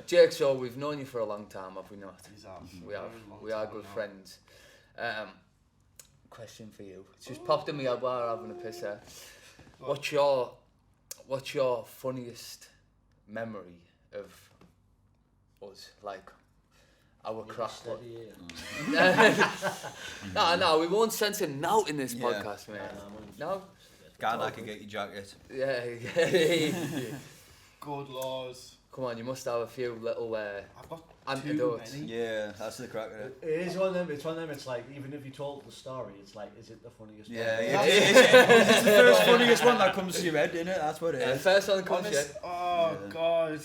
Jake, so we've known you for a long time, have we not? We are good friends. Question for you. It's just popped in my head while having a piss here. What's your funniest memory of us? Like our craft. No, we won't censor now in this podcast, mate. No. God, I can get your jacket. Yeah. Good laws. Come on, you must have a few little I've got antidotes. too many. Yeah, that's the crack of it. It is one of them. It's one of them. It's like even if you told the story, it's like, is it the funniest? Yeah, it's the first funniest one that comes to your head, isn't it? That's what it is. First one that comes to you. Oh God.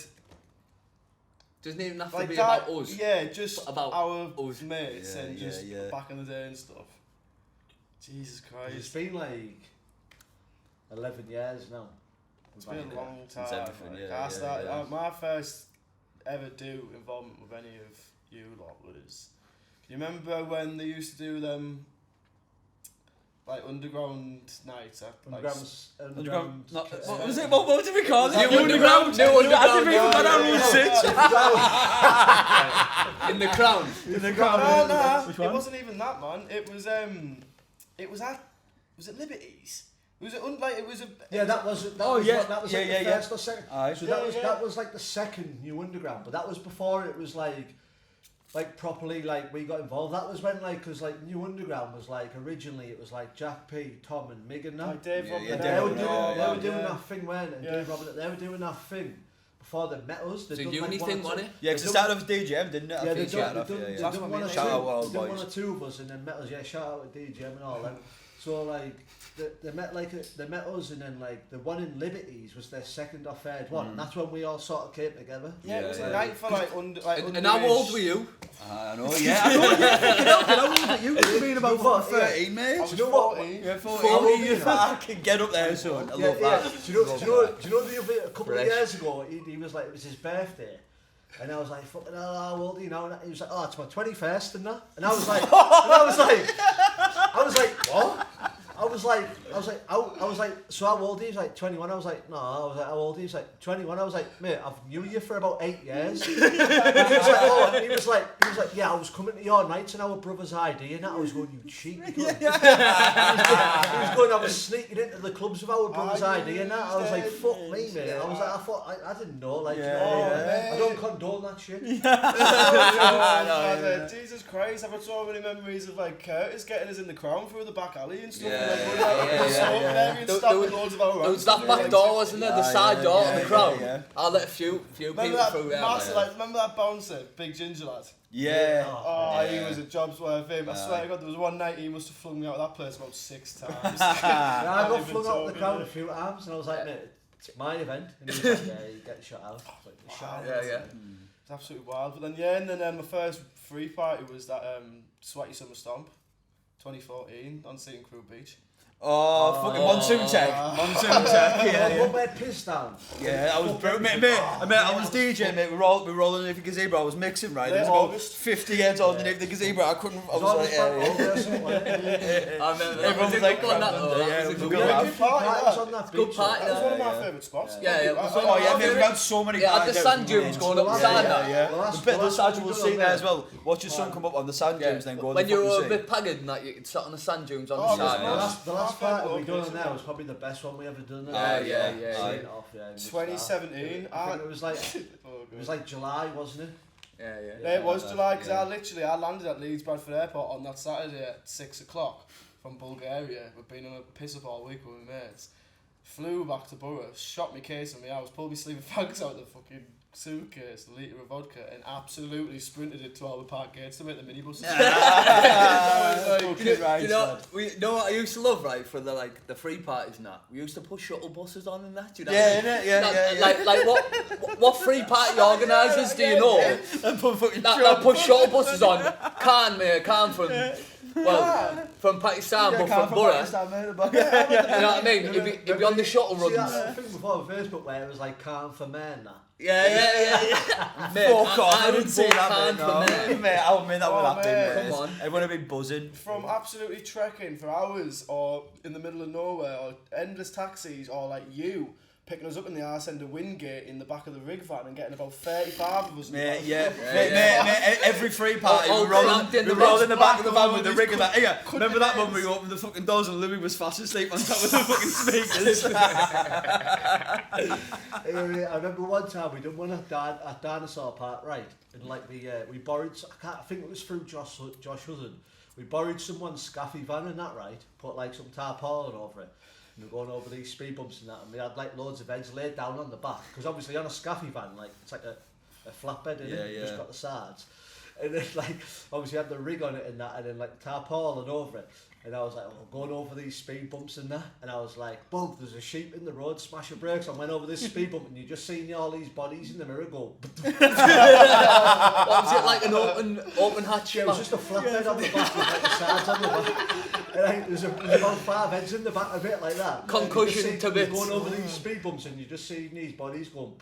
Doesn't even have to Like be that, about us. Yeah, just about our us. mates and Yeah, just yeah. back in the day and stuff. Jesus It's Christ. been like 11 years now. It's been a long time. Since everything, like, yeah, I started, yeah. my first ever involvement with any of you lot was. Can you remember when they used to do them like underground nights? Underground. What was it? What did we call it? New Underground. I didn't even got our In the Crown. No, Which it one? wasn't even that, man. It was was it Liberties? Was it it was a Yeah, that was like the first or second. Aye. So that was like the second New Underground, but that was before it was like properly like we got involved. That was when because New Underground was like originally it was like Jack P, Tom and Mig and that. like Dave Yeah, Robin. yeah, They were Dave doing Robin, that thing, weren't they? And Dave Robin, they were doing that thing before they met us. So uni thing, wasn't it? Yeah, because it started off with DJM, didn't it? I Yeah, think they done one or Shout out all two. They done boys. one or two of us, and then met us. Yeah, shout out to DJM and all them. So they met us, and then the one in Liberties was their second or third one, and that's when we all sort of came together. Yeah, it was a night for And how old were you? I know, yeah. I know, how old are you? You've been about 13, mate. I was Do you know what? 14. Yeah, 14. You fucking get up there, son. I love that. Do you know a couple of years ago, he was like, it was his birthday. And I was like, fucking hell, how old are you now? And he was like, oh, it's my 21st and that. And I was like, what? I was like, so how old are you? He was like, 21. I was like, no. I was like, how old are you? He was like, 21. I was like, mate, I've knew you for about 8 years. And he was like, oh, and he was like, yeah, I was coming to your nights and our brother's ID and that. I was going, you cheeky cunt. He was going, I was sneaking into the clubs with our brother's ID and that. I was like, fuck me, mate. I was like, I didn't know, I don't condone that shit. Jesus Christ, I've got so many memories of Curtis getting us in the Crown through the back alley and stuff. There was that back door, wasn't there? The side door of the Crown. I let a few people through there. Remember that bouncer, big ginger lad? Yeah. Oh, he was a job's worth him. I swear to God, there was one night he must have flung me out of that place about 6 times. I got flung out of the Crown a few times and I was like, mate, it's my event. And he was like, yeah, you get shot out. It's absolutely wild. But then, my first free party was that Sweaty Summer Stomp, 2014 on Seaton Crew Beach. Oh, fucking Monsoon Tech. One where pissed down. Yeah, I was mate, I was DJ, mate. We were rolling underneath the gazebo. I was mixing, right? There was about 50 heads underneath the gazebo. I was like, everyone was like, on that though. Yeah, It was a Good party. good party. That was one of my favourite spots. Yeah. oh yeah, mate, we had so many. Yeah, at the sand dunes going up the side. The side will see there as well. Watch your son come up on the sand dunes, then go. When you were a bit pagged and that, you could sit on the sand dunes on the side. The last part we done there was probably the best one we ever done. Yeah. 2017. I think it was like July, wasn't it? Yeah, it was July because I landed at Leeds Bradford Airport on that Saturday at 6 o'clock from Bulgaria. We've been on a piss up all week with my mates. Flew back to Borough, shot my case on my house, pulled my sleeve of fags out of the fucking suitcase, a litre of vodka, and absolutely sprinted it to Albert Park gates to make the minibuses. You know what I used to love, right, for the free parties and that? We used to put shuttle buses on and that, you know? Like what free party organisers do you know that put shuttle buses on? Can't from Pakistan, but from Borough. You know what I mean? It'd be on the shuttle runs. See, that's the thing before Facebook where it was like Can't for Men, that. Yeah. Mate, Fuck off, I didn't say see that, mate. I mean, that would have been, come on. Everyone would have been buzzing. From absolutely trekking for hours or in the middle of nowhere or endless taxis or like you picking us up in the arse end of Wingate in the back of the rig van and getting about 35 of us. Mate, every free party we rolled in the back of the van with the rig and that. Yeah, remember that one where we opened the fucking doors and Louis was fast asleep on top of the fucking speakers? I remember one time we done one at Dinosaur Park, right? And like we borrowed, I think it was through Josh Hutton. We borrowed someone's scaffy van and that, right? Put like some tarpaulin over it. And we're going over these speed bumps and that, and we had like loads of ends laid down on the back, because obviously on a scaffy van, like it's like a flatbed, isn't it? Just got the sides, and then like obviously had the rig on it and that, and then like tarpaulin over it. And I was like, oh, going over these speed bumps and that, and I was like, boom, there's a sheep in the road, smash your brakes. I went over this speed bump, and you just seen all these bodies in the mirror go. What was it, like an open hatch? Yeah, it was just a flatbed on the back with like the sides on the back. And like, there's about 5 heads in the back of it like that. Concussion to bits. Going over these speed bumps, and you just see these bodies going.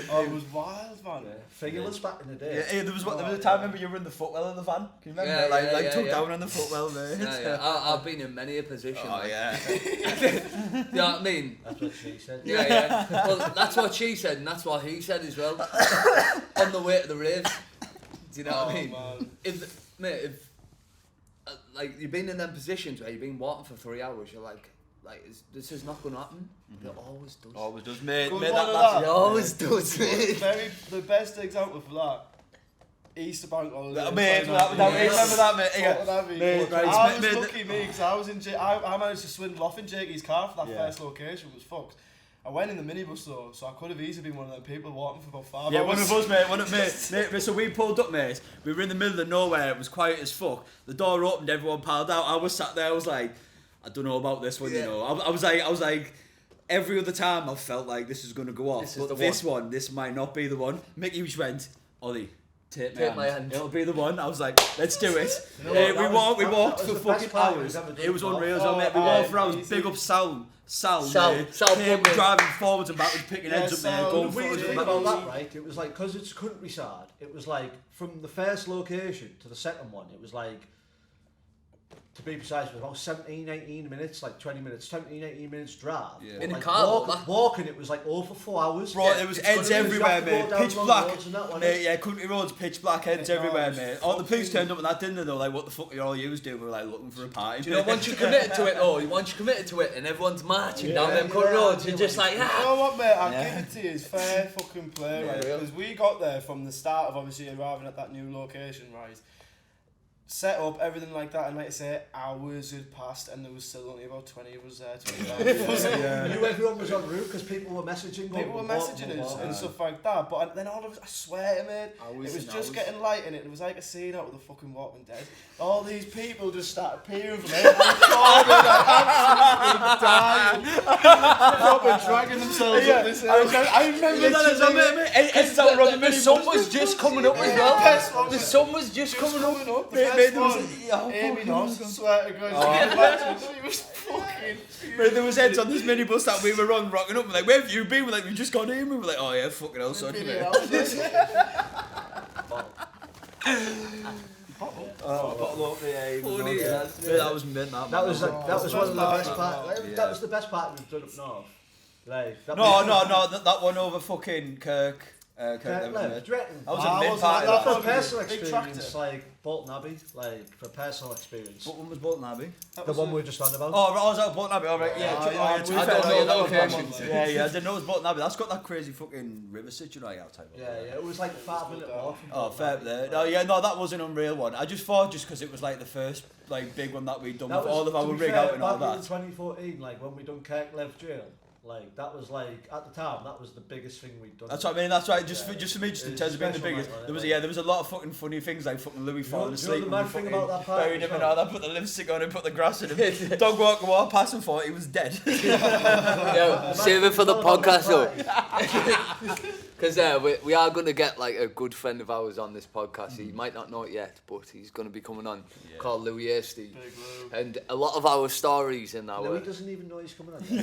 Oh, it was wild, man. Fingerless back in the day. Yeah, there was a time, remember you were in the footwell of the van? Can you remember? Took down on the footwell, mate. Yeah. I've been in many a position. Oh, like. yeah. You know what I mean? That's what she said. Yeah. Well, that's what she said, and that's what he said as well. On the way to the raves. Do you know what I mean? Man. If like you've been in them positions where you've been walking for 3 hours, you're like this is not going to happen. But it always does. Always does, mate. Good Mate, one of that. It always does, mate. The best example for that, Easter Bank holiday. Mate, remember that, mate? Yeah. I was lucky, me, because I was in I managed to swindle off in Jakey's car for that first location. It was fucked. I went in the minibus though, so I could have easily been one of them people walking for about 5 hours. Yeah, one of us, mate. So we pulled up, mate. We were in the middle of nowhere. It was quiet as fuck. The door opened, everyone piled out. I was sat there. I was like, I don't know about this one, you know. I was like, every other time I felt like this is going to go off, but this might not be the one. Mickey just went, Ollie, take my hand. It'll be the one. I was like, let's do it. We walked for fucking hours. It was unreal, mate. We walked for hours. Big up Sal, driving forwards and backwards, picking heads up there, going forwards and backwards. About that, right? It was like, because it's countryside, it was like, from the first location to the second one, it was like, to be precise, it was about 17, 18 minutes, like 20 minutes, 17, 18 minutes drive. Yeah. In like a car, walking, it was like over 4 hours. Bro, there was heads everywhere, mate. Pitch black. Mate, yeah, country roads, pitch black, heads everywhere, mate. Oh, the police turned up and that, didn't they? They were like, what the fuck are all yous doing? We were like, looking for a party. Do you know, once you're committed to it, and everyone's marching down them country roads, you're just like, You know what, mate? I'll give it to you. It's fair fucking play, right? Because we got there from the start of obviously arriving at that new location, right? Set up, everything like that, and like I say, hours had passed and there was still only about 20 of us there, 25 of us. You knew everyone was en route because people were messaging us and stuff like that, but then all of us, I swear to mate, it was just getting light in it. It was like a scene out of the fucking Walking Dead. All these people just started peering from every corner, like absolutely dying. Proper dragging themselves up this hill. I remember that as well, mate. The sun was just coming up as well. The sun was just coming up. Amy Noss, swear to God, he was fucking furious. There was heads on this minibus that we were on, rocking up. We're like, where have you been? We're like, we just got in. We were like, oh yeah, fucking hell, sorry, mate. That was mint. That was one of the best parts. That was the best part we've done up north. Like, no, that one over fucking Kirk. That was a mid party. For personal experience, like Bolton Abbey, like for personal experience. What one was Bolton Abbey? The one we were just on about. Oh, I was at Bolton Abbey. All right, yeah. I don't know that location. Yeah, I didn't know it was Bolton Abbey. That's got that crazy fucking river situation outside. Yeah, it was like a 5-minute walk. Oh, fair there. No, that was an unreal one. I just thought because it was like the first like big one that we'd done with all of our rig out and all that. In 2014, like when we done Kirk Lev Jail. Like that was like at the time that was the biggest thing we'd done. That's what I mean. That's right. Just for me, in terms of being the biggest, there was a lot of fucking funny things like fucking Louis falling asleep. The mad thing about that part buried him and all that. Put the lipstick on him, put the grass in him. Dog walked past him, thought he was dead. Yo, save it for the podcast though. Because we are going to get like a good friend of ours on this podcast. He might not know it yet, but he's going to be coming on, called Louis Hasty. And a lot of our stories in our... Louis doesn't even know he's coming on. No,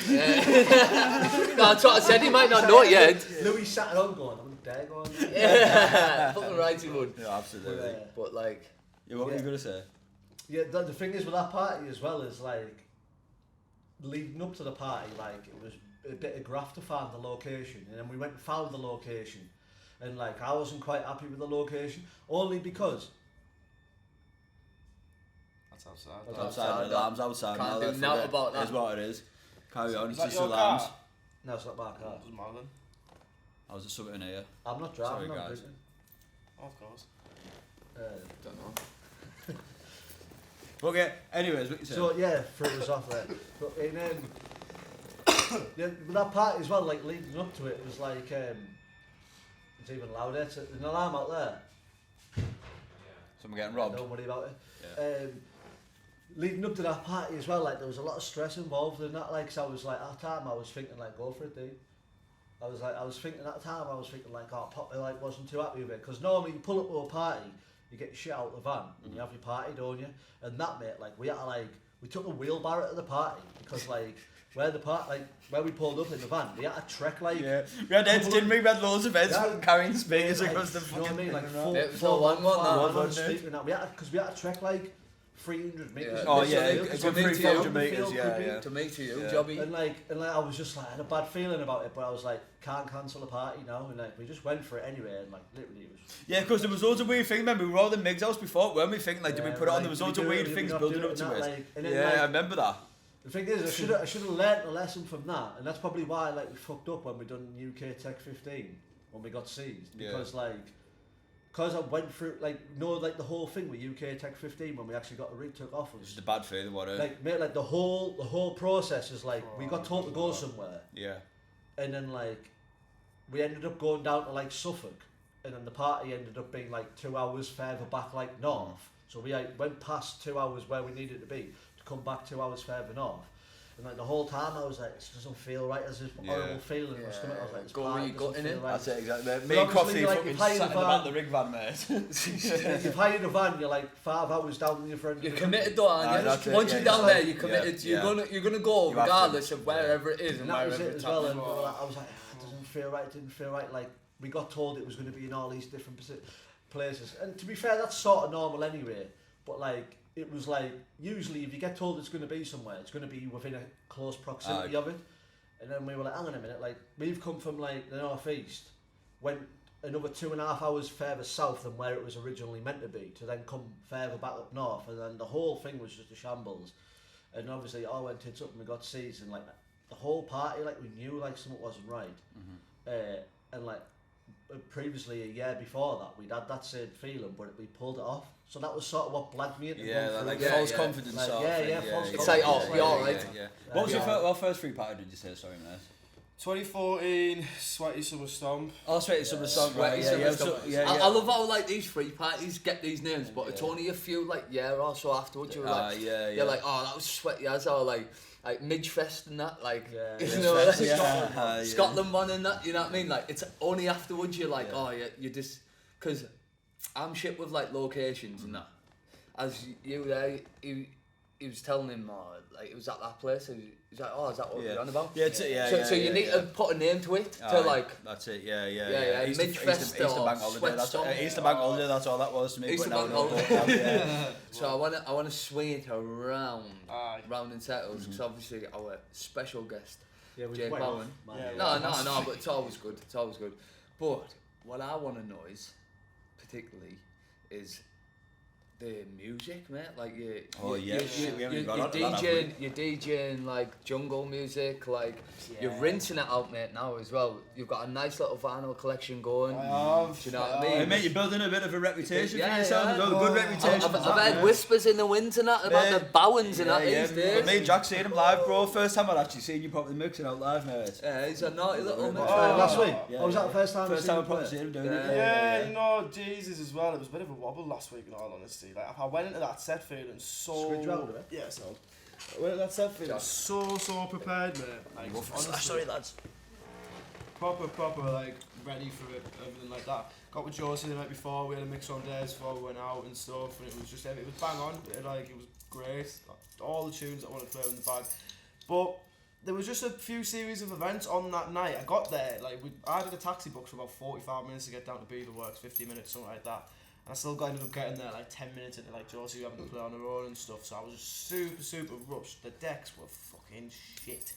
that's what I said, he might not know it yet. Louis sat at home going, I'm dead going. Yeah, fucking right he would. Yeah, absolutely. But like... Yeah, what were you going to say? Yeah, the thing is with that party as well is like... leading up to the party, like it was a bit of graft to find the location, and then we went and found the location, and like I wasn't quite happy with the location, only because That's outside. It's outside. The alarm's outside. Can't now, do nothing about that. It is what it is. Carry on. Is It's that just your alarms. car? no, it's not my car. Doesn't matter then. I was just something in here. I'm not driving. Sorry, I'm guys. drinking. Oh, of course. Don't know. Okay. Anyways, what you saying? So yeah, threw us off there. But in yeah, with that party as well, like leading up to it, was like it's even louder. It's an alarm out there. Someone getting robbed. Don't worry about it. Yeah. Leading up to that party as well, like there was a lot of stress involved in that. Like, so I was like, at the time I was thinking like, go for it, dude. I was thinking at the time, I was thinking like, oh, Poppy like wasn't too happy with it, because normally you pull up to a party, you get your shit out of the van and you have your party, don't you? And that, mate, like we had to like, we took a wheelbarrow to the party because like where we pulled up in the van, we had to trek like. Yeah. We had heads, didn't we? We had loads of heads Yeah. carrying speakers like, across the you know what I mean? Like It was all one, wasn't it? one speaker. Now we had to trek like 300 metres. Yeah. Oh across yeah, the field. it's To been me, 300 to metres. Yeah, yeah. To me, to you, Yeah. Jobby. And like I was just like, I had a bad feeling about it, but I was like, can't cancel the party now, and like we just went for it anyway, and like literally it was. Yeah, because there was loads of weird things. Remember, we were all in Mig's house before, weren't we? Thinking like, did we Yeah, put it on? like, There was did we loads of do it, weird did we things not building do up it, to and it. that, like, and then, Yeah, like, I remember that. The thing is, I should have learnt a lesson from that, and that's probably why like we fucked up when we done UK Tech 15 when we got seized, because because I went through like the whole thing with UK Tech 15 when we actually got the rig took off It was us. just a bad feeling, wasn't it? Like mate, like the whole process is like we got told to go somewhere, Yeah. and then like we ended up going down to like Suffolk, and then the party ended up being like 2 hours further back like north. So we like, went past 2 hours where we needed to be to come back 2 hours further north. And like the whole time I was like, this doesn't feel right. There's this horrible feeling in my stomach. I was like, this Go party where you doesn't got in feel it. right. That's it, exactly. But Me and obviously, Crofty like, fucking you've hired sat in the a back van. of the rig van, mate. You've hired a van. You're like 5 hours down in your front. You're committed though, aren't you? that's it, Once yeah, you're down yeah. there, you're committed. Yeah. You're gonna go You have to. regardless of wherever it is and And that was wherever it it's as well. And happening. I was like, it doesn't feel right. It didn't feel right. Like we got told it was going to be in all these different places. And to be fair, that's sort of normal anyway. But like, it was like usually if you get told it's going to be somewhere, it's going to be within a close proximity of it. And then we were like, hang on a minute, like we've come from like the northeast, went another 2.5 hours further south than where it was originally meant to be, to then come further back up north, and then the whole thing was just a shambles. And obviously it all went tits up and we got seized, and like the whole party, like we knew like something wasn't right. And like previously a year before that we'd had that same feeling, but we pulled it off. So that was sort of what blagged me into Yeah, going like through false it. confidence Like, sort yeah, of thing. yeah, false It's like, confidence. oh, be alright. Yeah. What was your Yeah. first free party, did you say? Sorry, mate. 2014, Sweaty Summer Stomp. Oh, straight summer song, right? Sweaty Yeah, Summer yeah, Stomp. I love how like these free parties get these names, but it's only a few like year or so afterwards. You're like, you're like, oh, that was sweaty as or like Midgefest and that, like, Yeah, you know, Midgefest, Scotland, yeah. Scotland one and that. You know what I mean? Like, it's only afterwards you're like, oh, yeah, you just because I'm shit with like locations and that. As you there, he was telling him, like it was at that place. He's like, oh, is that what you're on about? Yeah, yeah. So you need to put a name to it to like. That's it. Yeah. Midgefest Easter or Bank Holiday. That's Sweatstone. Easter Bank Holiday. That's all that was to me. Easter but Bank now Holiday. yeah. So I want to swing it around, round in settles, because obviously our special guest, Yeah, we Jake went Bowen. off, Yeah, man. No, but it's always good. It's always good. But what I want to know is, particularly, is the music, mate. Like We haven't got onto that, have you're DJing like jungle music, like you're rinsing it out, mate. Now as well, you've got a nice little vinyl collection going. I have. Do you know what I Hey, mean? mate, you're building a bit of a reputation Yeah, for yourself. yeah. You've got a good reputation. I've heard whispers in the wind and that about the Bowens and that these But days. me and Jack seen him live, bro. First time I'd actually seen you properly mixing out live, mate. Yeah, he's a naughty little mix. Last week. Yeah, Was that the first time? First time I've probably seen him doing it. Yeah, you know, Jesus as well. It was a bit of a wobble last week, in all honesty. Like, I went into that set feeling so. Squid you out of it? Yeah, so. I went into that set feeling so prepared, mate. Like, honestly, Sorry, lads. proper, like, ready for it, everything like that. Got with Josie the night before. We had a mix on days before we went out and stuff, and it was just, it was bang on. It was great. All the tunes that I wanted to play in the bag, but. There was just a few series of events on that night. I got there, like I did a taxi book for about 45 minutes to get down to Beaverworks, 50 minutes, something like that. And I still ended up getting there like 10 minutes into like Josie having to play on her own and stuff, so I was just super rushed. The decks were fucking shit.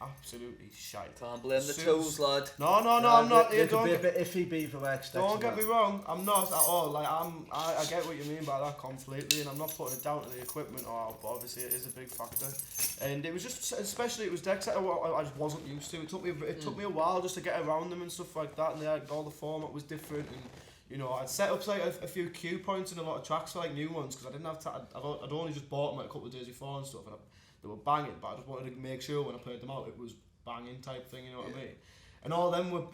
Absolutely shite. Can't blame the tools, lad. No, I'm not. It could be a bit iffy beaver works. Don't get me wrong, I'm not at all. Like I get what you mean by that completely, and I'm not putting it down to the equipment, but obviously it is a big factor. And it was just, especially it was decks that I just wasn't used to. It took me a while just to get around them and stuff like that, and all the format was different. And you know, I'd set up like a few cue points in a lot of tracks for like new ones because I didn't have time. I'd only just bought them like a couple of days before and stuff, and they were banging. But I just wanted to make sure when I played them out, it was banging type thing. You know what I mean? And all of them were.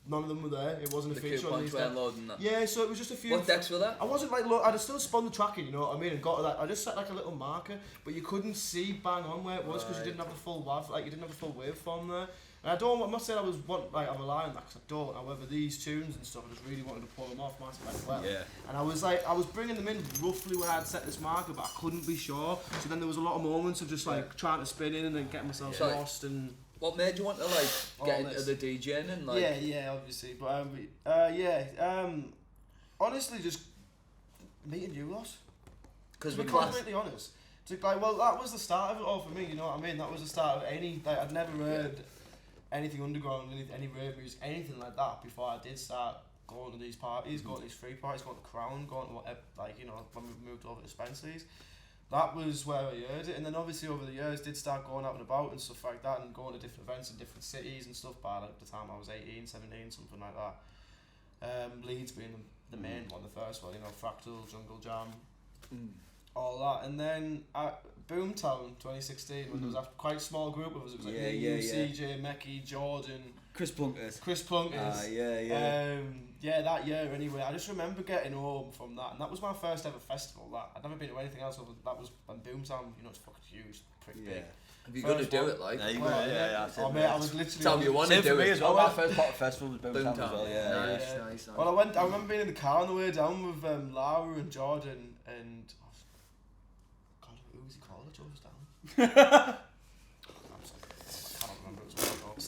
None of them were there. It wasn't a feature on these decks. Yeah, so it was just a few. What decks were there? I wasn't like, look, I'd still spun the tracking, you know what I mean, and got that. I just set like a little marker, but you couldn't see bang on where it was because you didn't have the full you didn't have the full waveform there. And I'm not saying I rely on that because I don't. However, these tunes and stuff, I just really wanted to pull them off massive well. Yeah. And I was bringing them in roughly where I'd set this marker, but I couldn't be sure. So then there was a lot of moments of just like trying to spin in and then getting myself lost and. What made you want to like get into the DJing and like? Yeah, obviously, but honestly, just meeting you lot. Because we're completely honest. It's like, well, that was the start of it all for me. You know what I mean? That was the start of any. Like, I'd never heard anything underground, any rave music, anything like that before I did start going to these parties, going to these free parties, going to Crown, going to whatever. Like, you know, when we moved over to Spencer's. That was where I heard it, and then obviously over the years did start going out and about and stuff like that and going to different events in different cities and stuff by like the time I was 18, 17, something like that. Leeds being the main one, the first one, you know, Fractal, Jungle Jam, all that. And then at Boomtown 2016, when there was a quite small group of us, it was like CJ, Mecky, Jordan, Chris Plunkers. That year anyway. I just remember getting home from that, and that was my first ever festival. I'd never been to anything else other than that was when Boomtown, you know, it's fucking huge, pretty big. Have you got to do it like? Yeah, oh mate, I was literally. Tell me you want to do it as well. My first part of festival was Boomtown as well. Nice. Well, I remember being in the car on the way down with Lara and Jordan and. God, who was he called? I chose down. I can't remember. It was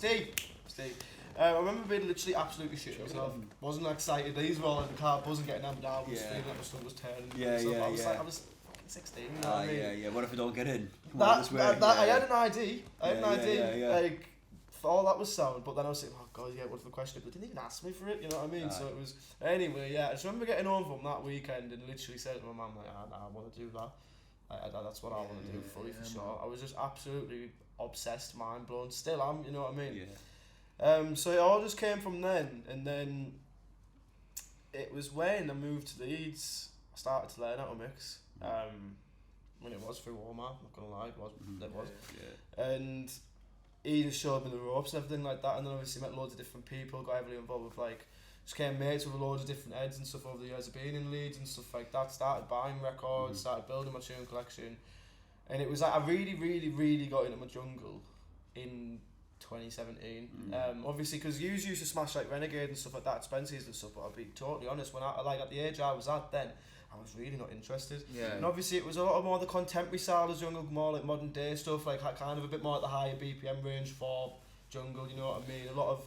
Steve. I remember being literally absolutely shit myself. Wasn't excited. These were all in the car, buzzing, getting hammered out. Was feeling like my stomach was turning. I was fucking 16. You know what I mean? What if I don't get in? I had an ID. Like, all that was sound. But then I was thinking, oh god, what if the question? But they didn't even ask me for it. You know what I mean? So it was anyway. Yeah, I just remember getting home from that weekend and literally said to my mum, like, I want to do that. That's what I want to do fully for sure. I was just absolutely obsessed, mind blown. Still am. You know what I mean? Yeah. So it all just came from then, and then it was when I moved to Leeds, I started to learn how to mix. When it was through Walmart, I'm not gonna lie, it was. And he just showed me the ropes and everything like that, and then obviously met loads of different people, got heavily involved with like, just came mates with loads of different heads and stuff over the years of being in Leeds and stuff like that, started buying records, started building my tune collection, and it was like I really got into my jungle in 2017. Obviously because you used to smash like Renegade and stuff like that, Spencer's and stuff, but I'll be totally honest, when I like at the age I was at then, I was really not interested. And obviously it was a lot more the contemporary style of jungle, more like modern day stuff, like kind of a bit more at the higher BPM range for jungle, you know what I mean? A lot of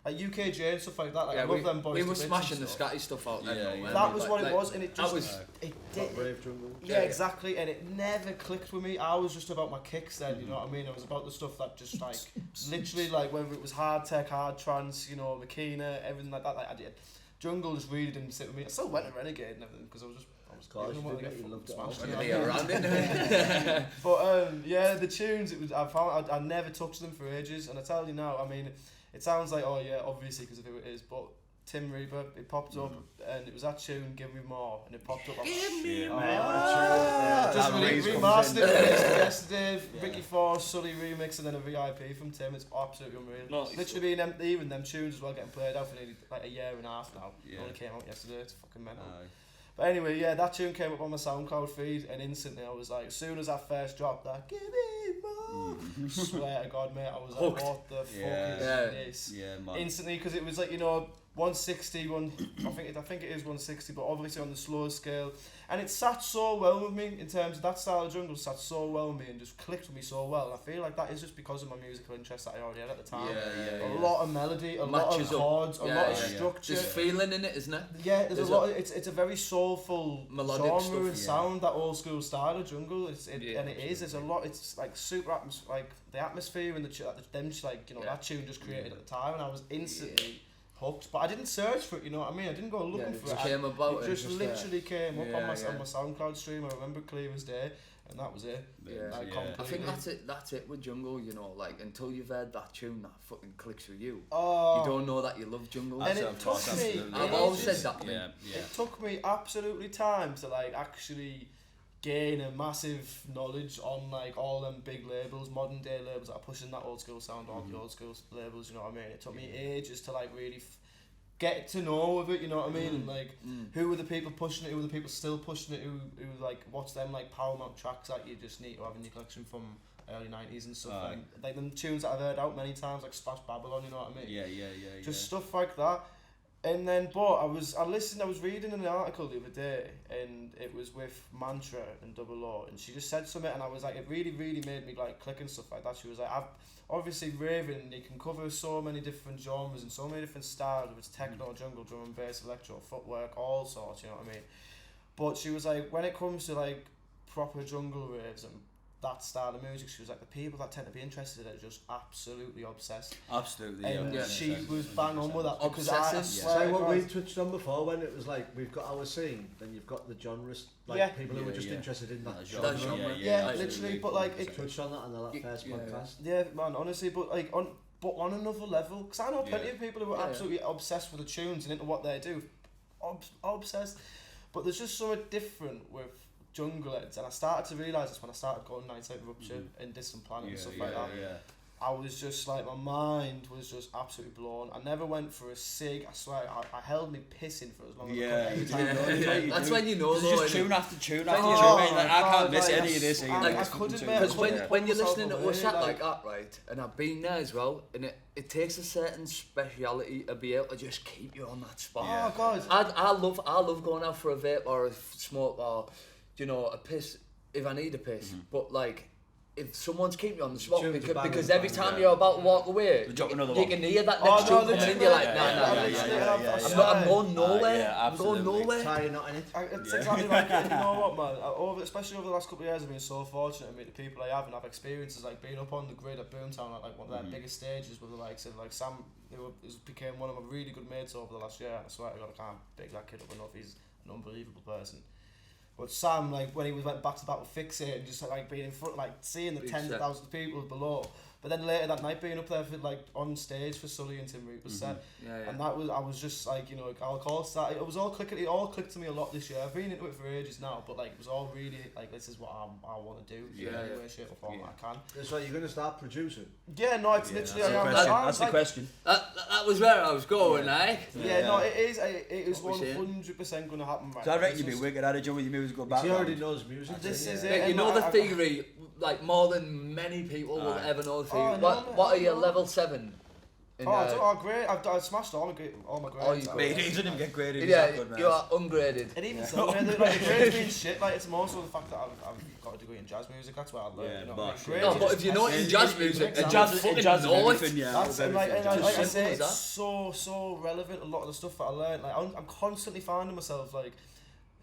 like UKJ and stuff like that. Like I love them boys. We were smashing the scatty stuff out then. That was what it was, and it just it did. Brave jungle. Yeah, exactly, and it never clicked with me. I was just about my kicks then, you know what I mean? I was about the stuff that just like literally like whether it was hard tech, hard trance, you know, Makina, everything like that. Like I did. Jungle just really didn't sit with me. I still went to Renegade and everything because I was around it. But the tunes, I never touched them for ages, and I tell you now, I mean, it sounds like obviously because of who it is, but Tim Reaper, it popped up and it was that tune Give Me More, and it popped up. Give me more. Just remastered it yesterday. Ricky Force, Sully remix, and then a VIP from Tim. It's absolutely unreal. Literally being even them tunes as well getting played out for nearly like a year and a half now. It only came out yesterday. It's fucking mental. But anyway, that tune came up on my SoundCloud feed, and instantly I was like, as soon as that first dropped, that Give Me More, swear to God, mate, I was like, what the fuck is this? Instantly, because it was like, you know, 160, I think it is 160, but obviously on the slower scale. And it sat so well with me in terms of that style of jungle, sat so well with me and just clicked with me so well. And I feel like that is just because of my musical interest that I already had at the time. A lot of melody, a lot of chords, a lot of structure. There's feeling in it, isn't it? Yeah, there's a lot. It's a very soulful melodic genre stuff, and sound, that old school style of jungle. There's a lot. It's like super like the atmosphere and that tune just created at the time, and I was instantly hooked. But I didn't search for it, you know what I mean? I didn't go looking for it. It just literally came up on my SoundCloud stream. I remember it clear as day, and that was it. I think that's it with jungle, you know, like until you've heard that tune that fucking clicks with you. You don't know that you love jungle. And it took me, I've always said that. It took me absolutely time to like actually gain a massive knowledge on like all them big labels, modern day labels that are pushing that old school sound, or the old school labels, you know what I mean? It took me ages to like really get to know of it, you know what I mean? And like who were the people pushing it, who were the people still pushing it, who like what's them like paramount tracks that you just need to have in your collection from early 90s and stuff, like them tunes that I've heard out many times, like Splash Babylon, you know what I mean? Just stuff like that. And then, I was reading an article the other day, and it was with Mantra and Double O, and she just said something, and I was like, it really, really made me like click and stuff like that. She was like, obviously raving, you can cover so many different genres and so many different styles, if it's techno, jungle, drum and bass, electro, footwork, all sorts, you know what I mean? But she was like, when it comes to like proper jungle raves and that style of music, she was like, the people that tend to be interested in it are just absolutely obsessed. Absolutely, and she was bang on with that, because obsessive. I what we touched on before, when it was like, we've got our scene, then you've got the genres, like people who are just interested in that genre. Literally, but like it touched on that on the first podcast. Yeah, man, honestly, but like on another level, because I know plenty of people who are absolutely obsessed with the tunes and into what they do, obsessed. But there's just something different with jungle heads, and I started to realise this when I started going Nights Out Eruption and Distant Planet and stuff like that. I was just like, my mind was just absolutely blown. I never went for a cig. I swear, I held me pissing for as long as I could. That's when you know, though. Just tune after tune after tune. Like, I can't miss any of this. I couldn't, because when you're listening to a set like that, right, and I've been there as well, and it takes a certain speciality to be able to just keep you on that spot. Oh God! I love going out for a vape or a smoke or, you know, a piss if I need a piss, but like, if someone's keeping you on the spot, because every time you're about to walk away, you can hear that next tune coming in, you're like, I'm going nowhere. I'm going nowhere. Tie your knot in it. It's exactly right. You know what, man? Especially over the last couple of years, I've been so fortunate to meet the people I have and have experiences like being up on the grid at Boomtown at like one of their biggest stages with the likes of like Sam, who became one of my really good mates over the last year. I swear to God, I can't pick that kid up enough. He's an unbelievable person. But Sam, like when he went back to back with Fixate and just like being in front, like seeing the tens of thousands of people below, but then later that night being up there for like on stage for Sully and Tim Reaper's set, and that was, I was just like, you know, like, I'll call that. It was all clicking. It all clicked to me a lot this year. I've been into it for ages now, but like it was all really like, this is what I want to do in any way, shape or form I can. So you're gonna start producing? Yeah, no, it's literally. That's the question. That was where I was going, eh? No, it is 100% gonna happen. Right. So I reckon you'd be wicked at it, Joe, with your musical background. He already knows music. This is it. You know the theory, like more than many people will ever know the theory. What are you, level 7? Great! I've smashed all my grades. Mate, he doesn't even get graded. You are ungraded. And even so, like, the grades being shit. Like, it's more so the fact that I've got a degree in jazz music. That's where I learned. You know, but if you're not in jazz music, jazz everything, That's like I say, it's so relevant. A lot of the stuff that I learned, like I'm constantly finding myself like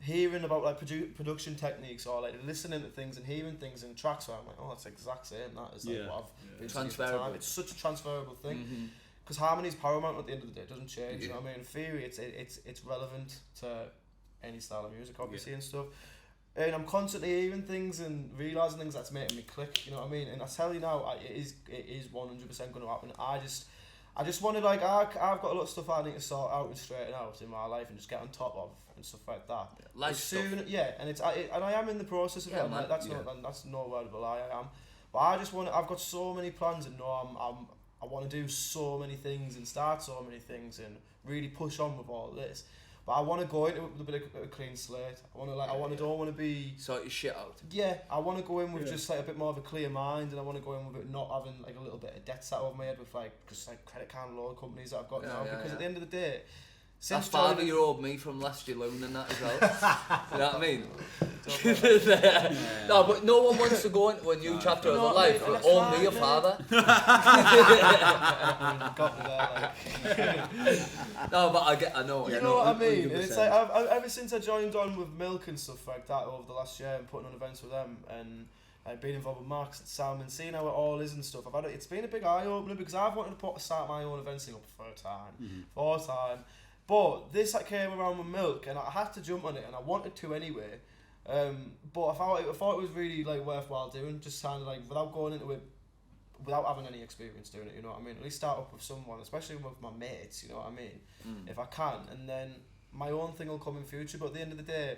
hearing about like production techniques, or like listening to things and hearing things in tracks where I'm like, oh, that's the exact same. That is like what I've been transferable. It's such a transferable thing, because harmony's paramount at the end of the day. It doesn't change. You know what I mean? In theory, it's relevant to any style of music, obviously, and stuff. And I'm constantly hearing things and realising things that's making me click. You know what I mean? And I tell you now, it is 100% going to happen. I just wanted, like, I've got a lot of stuff I need to sort out and straighten out in my life and just get on top of and stuff like that. Life stuff. And I am in the process of it. I'm like, that's no word of a lie. I am, but I've got so many plans, and I want to do so many things and start so many things and really push on with all this. But I want to go into it with a bit of a clean slate. I want to don't want to be sort your shit out. Yeah, I want to go in with just like a bit more of a clear mind, and I want to go in with it not having like a little bit of debt sat over my head with like just like credit card loan companies that I've got now. Because at the end of the day, since that's $5 you owed me from last year loan and that as well. You know what I mean? No, but no one wants to go into a new chapter of their life. Only your father. No, but I know. You know what I mean? It's like I've ever since I joined on with Milk and stuff like that over the last year and putting on events with them and I've been involved with Max and Sam and seeing how it all is and stuff. It's been a big eye opener because I've wanted to start my own events thing up for a time. But this came around with Milk and I had to jump on it and I wanted to anyway. But I thought it was really like worthwhile doing, just kind of like without going into it, without having any experience doing it. You know what I mean? At least start up with someone, especially with my mates. You know what I mean? If I can, and then my own thing will come in future. But at the end of the day,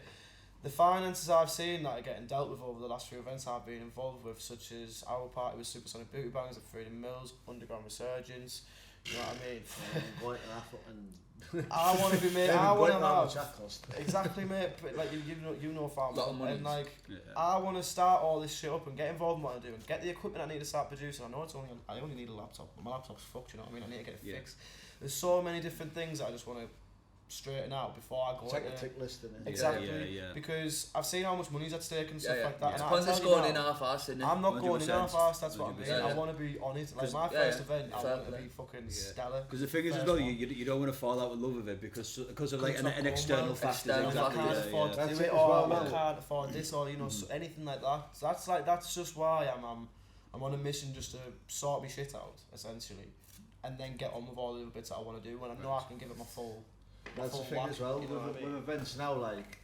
the finances I've seen that are getting dealt with over the last few events I've been involved with, such as our party with Supersonic Booty Bangers at Freedom Mills, Underground Resurgence. You know what I mean? Going to that and I want to be mate. I want to have exactly, mate. But like you know, farm and like I want to start all this shit up and get involved in what I do and get the equipment I need to start producing. I know I only need a laptop. My laptop's fucked. You know what I mean? I need to get it fixed. There's so many different things that I just want to straighten out before I go. Take a tick list in it. Exactly. Because I've seen how much money's at stake and stuff like that. It's pointless going in half-assed, isn't it? I'm not going in half-assed. That's what I mean. I want to be on it. Like my first event, I want to be fucking stellar. Because the thing is as well, you don't want to fall out with love of it because of like an external factor. I can't afford to do it, or I can't afford this, or you know, anything like that. So that's just why I'm on a mission just to sort my shit out essentially, and then get on with all the other bits that I want to do when I know I can give it my full. That's the thing as well, with events now, like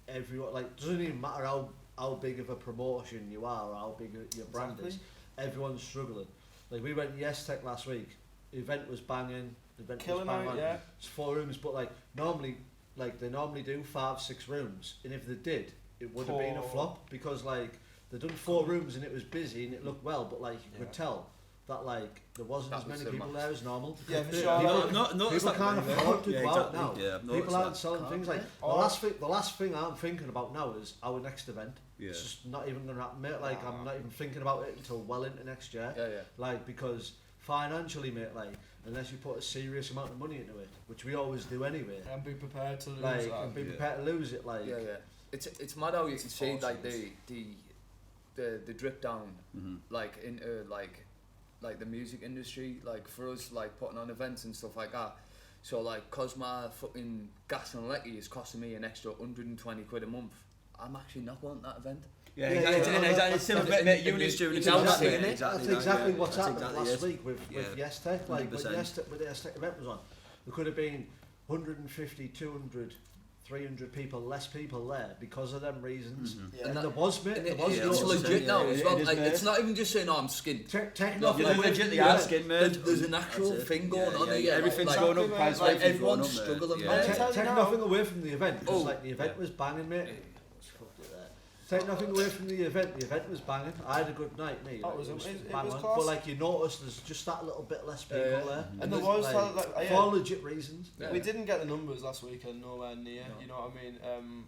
everyone, like, doesn't even matter how big of a promotion you are or how big your brand is, everyone's struggling. Like, we went Yes Tech last week, the event was banging, killing out, yeah. It's 4 rooms, but like, normally do 5-6 rooms, and if they did, it would have been a flop, because like, they done 4 rooms and it was busy and it looked well, but like, you could tell that like there wasn't as many people there as normal. Yeah, for sure. People can't afford to go out now. Yeah, people aren't selling things like the last thing I'm thinking about now is our next event. Yeah. It's just not even gonna happen, mate. Like I'm not even thinking about it until well into next year. Yeah. Like because financially, mate, like unless you put a serious amount of money into it, which we always do anyway. And be prepared to lose it. And be prepared to lose it. Like it's mad how you can see like the drip down like into like the music industry, like for us, like putting on events and stuff like that. So like, cause my fucking gas and electricity is costing me an extra 120 quid a month, I'm actually not going to that event. It's still a bit units doing it. That's exactly what's happened last week with Yes Tech. Like when the Yes Tech event was on, there could have been 150, 200, 300 people, less people there because of them reasons. And there was, mate. It's legit now as well. It's not even just saying, I'm skint. Legitimately are skint, mate. There's an actual thing going on here. Everything's going up, price like everyone's struggling. Take nothing away from the event, because like the event was banging, mate. Take nothing away from the event was banging. I had a good night, mate. It was class. But like you noticed, there's just that little bit less people there. And there was for legit reasons. We didn't get the numbers last weekend, nowhere near. No. You know what I mean?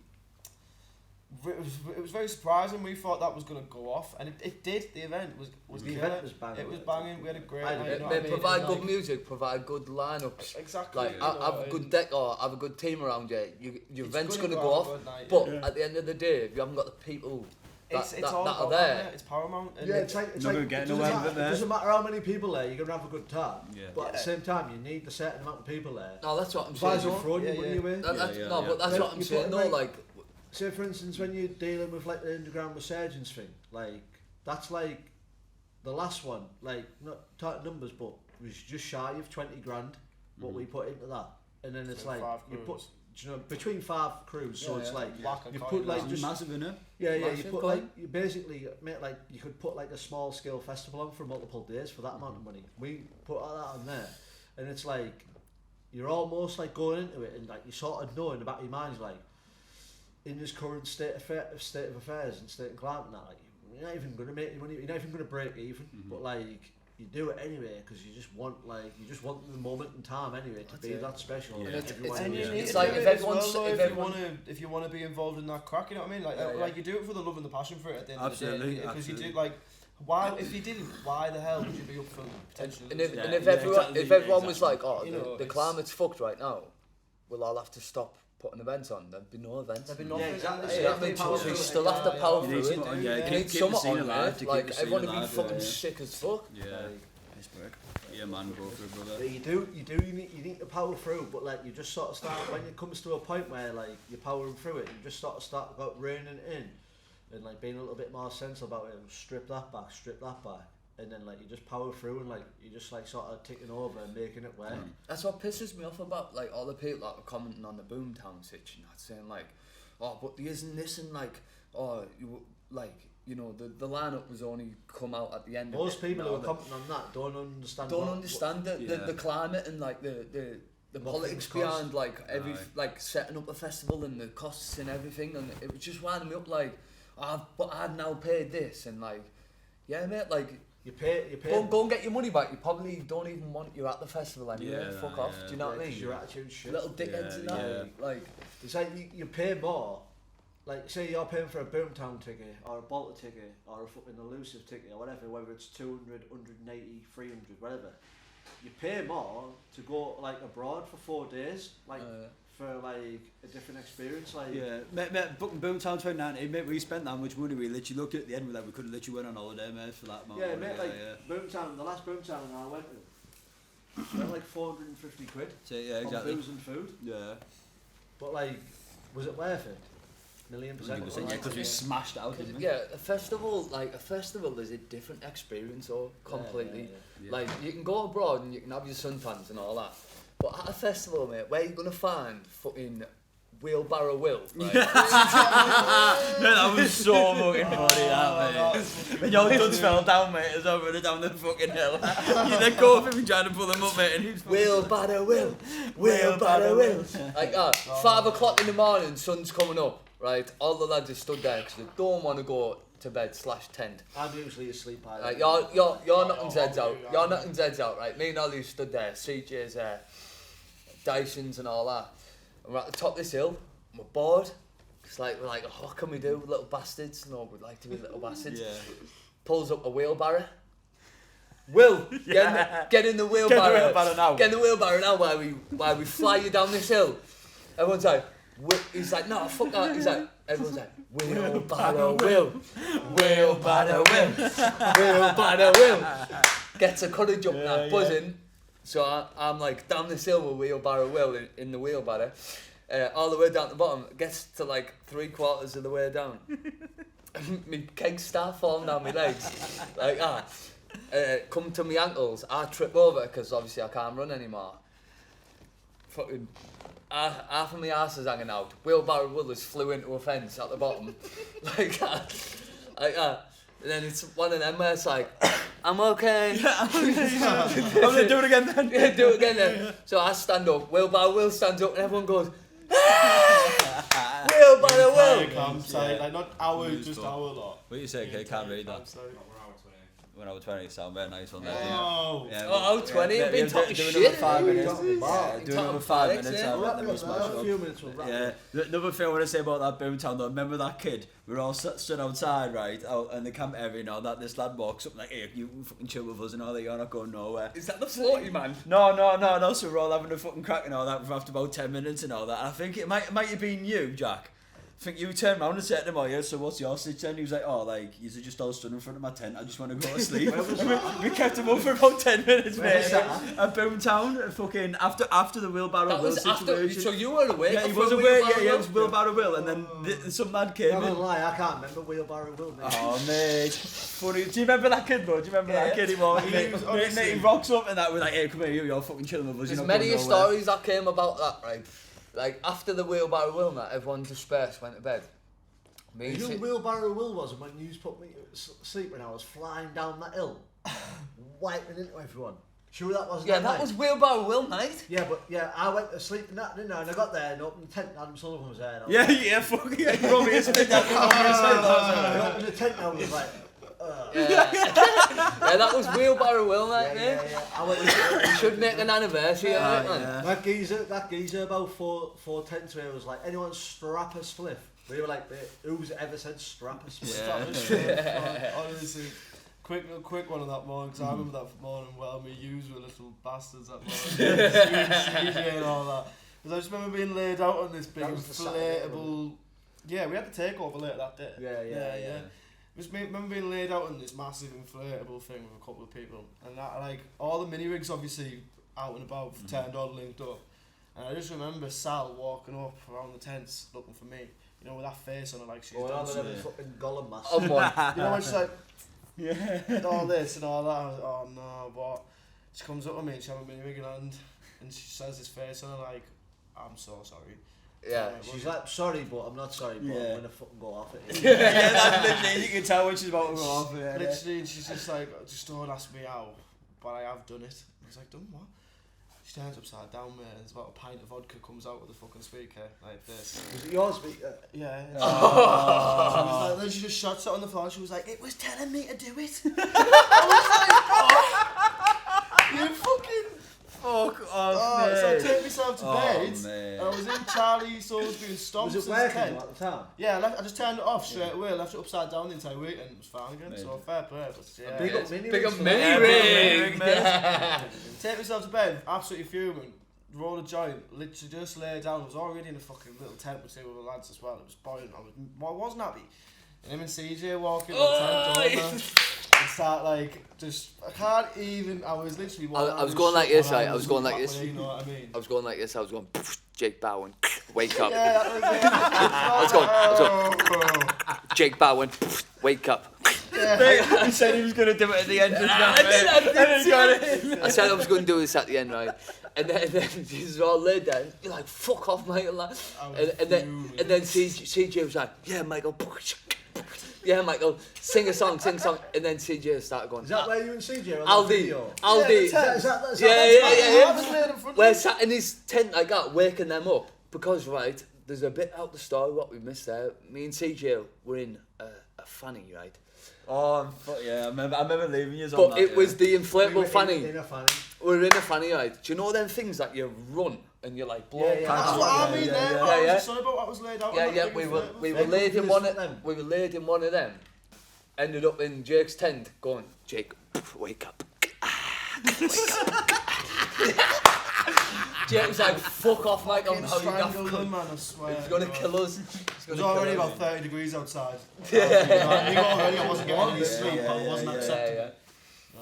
It was very surprising. We thought that was going to go off, and it did. The event was the event was banging. It was banging. We had a great night. They provide good music, provide good lineups. Exactly. Like have a good deck or have a good team around you. Your event's going to go off. But at the end of the day, if you haven't got the people that are there, it's paramount. It doesn't matter how many people there, you're going to have a good time. But at the same time, you need a certain amount of people there. No, that's what I'm saying. Otherwise, you're throwing your money away. No, but that's what I'm saying. No, like. Say for instance, when you're dealing with like the Underground Resurgence thing, like that's like the last one, like not talking numbers, but it was just shy of 20 grand what we put into that, and then it's like you put, you know, between 5 crews, so it's like you put like just massive in it. You put like you basically mate, like you could put like a small scale festival on for multiple days for that amount of money. We put all that on there, and it's like you're almost like going into it and like you sort of know in the back of your mind, like. In this current state of affairs and state of climate, that like you're not even going to make any money. You're not even going to break even. But like you do it anyway because you just want the moment in time anyway to be that special. Yeah. It's like if everyone's if you want to be involved in that crack, you know what I mean? Like you do it for the love and the passion for it at the end of the day. Because you do like. Why, if you didn't, why the hell would you be up for potentially? And if everyone was like, oh, the climate's fucked right now, we'll all have to stop putting events on. There'd be no events. There'd be nothing. Yeah, exactly. So you still have to power through it. Yeah, You need keep something the scene on alive, there. Like everyone would be fucking yeah. sick as fuck. Yeah. Nice work. Yeah, man, go for it, brother. You need to power through, but like you just sort of start when it comes to a point where like you're powering through it, you just sort of start reining in. And like being a little bit more sensible about it, strip that back, and then like you just power through and like you just like sort of ticking over and making it work. That's what pisses me off about like all the people that were commenting on the Boomtown situation, not saying like, oh, but there isn't this and like, oh, you like, you know, the lineup was only come out at the end. Most people who are commenting on that don't understand the climate and like the politics behind like like setting up a festival and the costs and everything, and it was just winding me up like, but I've now paid this and like, yeah, mate, like you pay. Go and get your money back. You probably don't even want you at the festival anyway. Yeah, fuck off. Do you know what I mean? Your attitude shit. Little dickheads and that. Yeah. Like it's like you pay more. Like say you're paying for a Boomtown ticket or a Bolter ticket or a fucking elusive ticket or whatever, whether it's 200, 180, 300, whatever. You pay more to go like abroad for 4 days, like for like a different experience. Like mate, booking Boomtown 2019, mate, we spent that much money. We literally looked at the end with that. We could have literally went on holiday, mate, for that amount. Yeah, mate, Boomtown, the last Boomtown I went to, spent like 450 quid. So, yeah, exactly. On booze and food. Yeah. But like, was it worth it? 1,000,000%. Yeah, because we smashed out, didn't we? yeah, a festival is a different experience or completely. Yeah. Like you can go abroad and you can have your suntans and all that, but at a festival, mate, where you gonna find fucking Wheelbarrow Will? Right? Man, that was so fucking funny, that, mate. When your dudes fell down, mate, as I running down the fucking hill. You then go up and trying to pull them up, mate, and he's Wheelbarrow Will. Like that. 5 o'clock in the morning, sun's coming up. Right, all the lads have stood there because they don't want to go to bed /tent. I'm usually asleep by like, you're knocking heads out. You're knocking heads out, right? Me and Ollie stood there, CJ's there, Dyson's and all that. And we're at the top of this hill, and we're bored. It's like, we're like, oh, what can we do, little bastards? No, we'd like to be little bastards. Yeah. Pulls up a wheelbarrow. Will, get in the wheelbarrow. Get in the wheelbarrow now. Get in the wheelbarrow now while we fly you down this hill. Everyone's like, he's like, no, fuck that. He's like, everyone's like, Wheelbarrow Will. Gets a courage up now, buzzing. So I'm like down this hill with Wheelbarrow Will in the wheelbarrow. All the way down to the bottom, gets to like 3/4 of the way down. My kegs start falling down my legs. Like come to my ankles, I trip over because obviously I can't run anymore. Fucking half of my arse is hanging out. Wheelbarrow Will has flew into a fence at the bottom. like that. And then it's one of them where it's like, I'm okay. I'm gonna do it again then. Yeah, do it again then. So I stand up, Wheelbarrow Will stands up and everyone goes, Wheelbarrow Will. Like not our, just our lot. What you say, kid? Can't read that. When I was 20, sound very nice on that. Oh, yeah. Oh, 20, you've been talking shit. Doing 5 minutes. Doing Another 5 minutes. A few minutes will wrap. Yeah. Another thing I want to say about that Boomtown though, remember that kid? We were all stood outside, right, out in the camp area, you know, that this lad walks up like, hey, you fucking chill with us and all that, you're not going nowhere. Is that the floaty man? No, so we're all having a fucking crack and all that after about 10 minutes and all that. And I think it might have been you, Jack. I think you turned around and said to him, oh yeah, so what's your stitch then? He was like, oh, like, you're just all stood in front of my tent, I just want to go to sleep. we kept him up for about 10 minutes, mate. At Boomtown, fucking, after the Wheelbarrow Will situation. So you were awake? Yeah, he was awake, yeah, it was Wheelbarrow Will, and then some lad came in. I'm gonna lie, I can't remember Wheelbarrow Will, mate. Oh, mate. Funny. Do you remember that kid, bro? Do you remember that kid? He rocks up and that, we're like, hey, come here, you're fucking chilling with us. There's many stories that came about that, right? Like, after the Wheelbarrow Will night, everyone dispersed, went to bed. You know Wheelbarrow Will was when you put me to sleep when I was flying down that hill, wiping into everyone. Sure that wasn't that night? Was Wheelbarrow Will night. Yeah, but I went to sleep in that, didn't I? And I got there and opened the tent and Adam Sullivan was there. Yeah, fuck yeah, Robbie is big. I opened the tent and I was like, Yeah, that was Wheelbarrow Will, mate. Yeah. We should make an anniversary of it, man. Yeah. That geezer about 4'10" to me was like, anyone strap a spliff? We were like, who's ever said strap a spliff? Yeah. Honestly, quick one on that morning, because I remember that morning well. Me yous were little bastards that morning. CJ and all that. Because I just remember being laid out on this big inflatable. Yeah, we had the takeover later that day. Yeah. Just remember being laid out on this massive inflatable thing with a couple of people, and that, like, all the mini rigs obviously out and about, turned on, linked up, and I just remember Sal walking up around the tents looking for me, you know, with that face on her, like she's done something. Fucking Gollum mask. On one. You know, when she's like, all this and all that. I was, oh no, what? She comes up to me and she has a mini rig in hand, and she says this face on her like, I'm so sorry. Yeah. She's like, sorry, but I'm not sorry, but I'm gonna fucking go off it. That's literally, you can tell when she's about to go off it. Yeah. Literally, and she's just like, just don't ask me how, but I have done it. I was like, done what? She turns upside down, mate, and it's about a pint of vodka comes out with the fucking speaker, like this. Was it your speaker? Yeah. Oh. Then she just shuts it on the floor, and she was like, it was telling me to do it. I was like, oh, you fucking... Fuck off, mate. So I took myself to bed, man. and I was in Charlie Salisbury and stomps. Was it working at the time? Yeah, I just turned it off straight away, left it upside down the entire week, and it was fine again. So fair play. But yeah, Big up mini rig. Take myself to bed, absolutely fuming. Roll a joint, literally just lay down. I was already in a fucking little tent with two other lads as well. It was boiling. I wasn't happy. And him and CJ walking in the tent over. And start like just I can't even. I was literally. I was going like this. I was going like this. You know what I mean? I was going like this. I was going. Jake Bowen, wake up. Yeah, I was going. Jake Bowen, wake up. He said he was going to do it at the end. I said I was going to do this at the end, right? And then this all laid down. You're like, fuck off, Michael. And then CJ was like, yeah, Michael. Yeah, Michael, sing a song. And then CJ started going. Is that where you and CJ are Aldi. on the video? Yeah. We're sat in his tent like that, waking them up. Because, right, there's a bit out the story what we missed there. Me and CJ were in a fanny, right? Oh, yeah, I remember leaving you on that. But it was the inflatable fanny. In a fanny. We were in a fanny, right? Do you know them things that you run and you're like blow? That's what I mean there. I was just sorry about what was laid out. Yeah. We were laid in one of them. We were laid in one of them. Ended up in Jake's tent, going, Jake, wake up. Wake up. Jake was like, fuck off, Mike. I'm strangled him, man, I swear. He's gonna kill us. It was already about 30 degrees outside. I wasn't getting any sleep. I wasn't accepting it.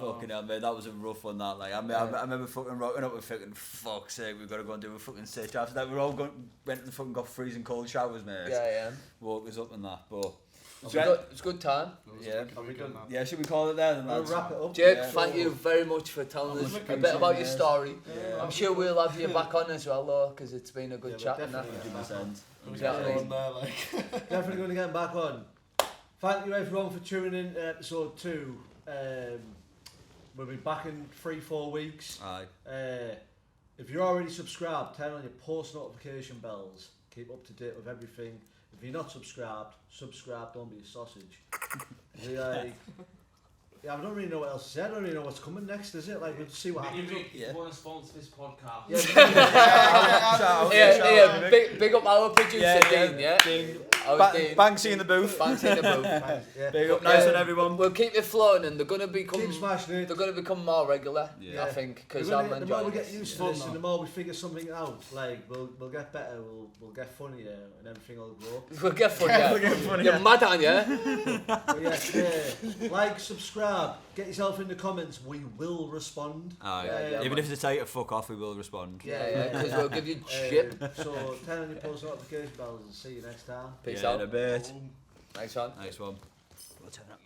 Fucking hell, mate, that was a rough one, that. Like, I remember fucking rocking up with fucking, fuck's sake, we've got to go and do a fucking stage. After that, we all went and fucking got freezing cold showers, mate. Yeah. Woke us up and that, but... It was a good time. Yeah, should we call it there then? I'll wrap it up. Jake, thank you very much for telling us a bit about your story. Yeah. I'm sure we'll have you back on as well, though, because it's been a good chat. Definitely going to get back on. Thank you everyone for tuning in to episode 2. We'll be back in 3-4 weeks. Aye. If you're already subscribed, turn on your post notification bells. Keep up to date with everything. If you're not subscribed, subscribe, don't be a sausage. I don't really know what else to say. I don't really know what's coming next, is it? Like, we'll see what happens. If you want to sponsor this podcast. Big up our producer, Dean, yeah? Banksy in the booth. Big up, nice one, everyone. We'll keep it flowing, and they're going to become more regular, I think, because I'm enjoying it. The more we get used to this, and the more we figure something out, like, we'll get better, we'll get funnier, and everything will grow. We'll get funnier. You're mad, aren't you? Like, subscribe, get yourself in the comments, we will respond. Even if it's a title, fuck off, we will respond. Yeah, because we'll give you shit. So, turn on your post notification bells and see you next time. Peace out. In a bit. Nice one. We'll turn up.